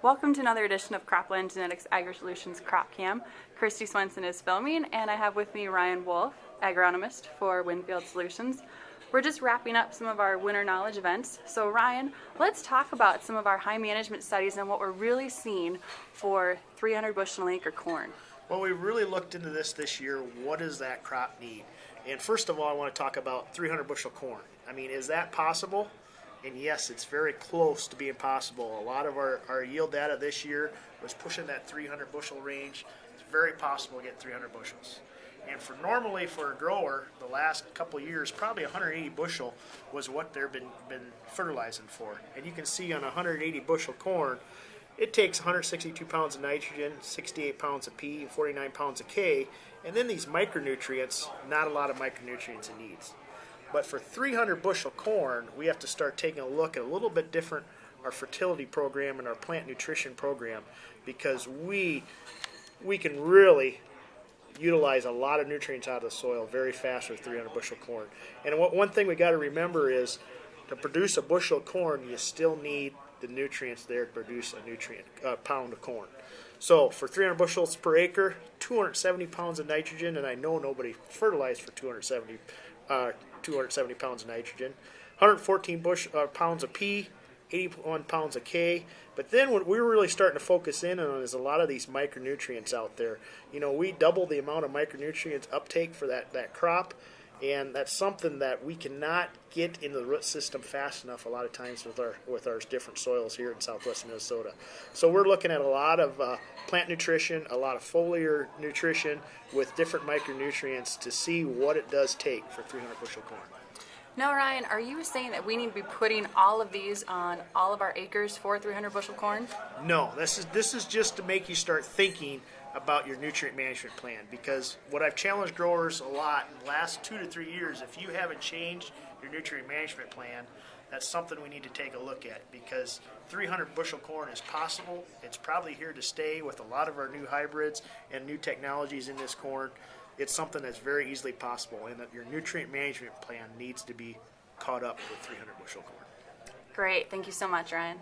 Welcome to another edition of Cropland Genetics Agri-Solutions Crop Cam. Christy Swenson is filming, and I have with me Ryan Wolf, agronomist for Winfield Solutions. We're just wrapping up some of our winter knowledge events. So Ryan, let's talk about some of our high management studies and what we're really seeing for 300 bushel an acre corn. Well, we really looked into this year. What does that crop need? And first of all, I want to talk about 300 bushel corn. I mean, is that possible? And yes, it's very close to being possible. A lot of our yield data this year was pushing that 300 bushel range. It's very possible to get 300 bushels. And normally for a grower, the last couple of years, probably 180 bushel was what they've been fertilizing for. And you can see on 180 bushel corn, it takes 162 pounds of nitrogen, 68 pounds of P, 49 pounds of K, and then these micronutrients, not a lot of micronutrients it needs. But for 300 bushel corn, we have to start taking a look at a little bit different our fertility program and our plant nutrition program, because we can really utilize a lot of nutrients out of the soil very fast with 300 bushel corn. And one thing we got to remember is to produce a bushel of corn, you still need the nutrients there to produce a pound of corn. So for 300 bushels per acre, 270 pounds of nitrogen, and I know nobody fertilized for 270 pounds of nitrogen, 114 pounds of P, 81 pounds of K. But then what we're really starting to focus in on is a lot of these micronutrients out there. You know, we double the amount of micronutrients uptake for that crop, and that's something that we cannot get into the root system fast enough a lot of times with our different soils here in southwest Minnesota. So we're looking at a lot of plant nutrition, a lot of foliar nutrition with different micronutrients to see what it does take for 300 bushel corn. Now Ryan, are you saying that we need to be putting all of these on all of our acres for 300 bushel corn? No, this is just to make you start thinking about your nutrient management plan, because what I've challenged growers a lot in the last 2 to 3 years, if you haven't changed your nutrient management plan, that's something we need to take a look at, because 300 bushel corn is possible. It's probably here to stay with a lot of our new hybrids and new technologies in this corn. It's something that's very easily possible, and that your nutrient management plan needs to be caught up with 300 bushel corn. Great, thank you so much, Ryan.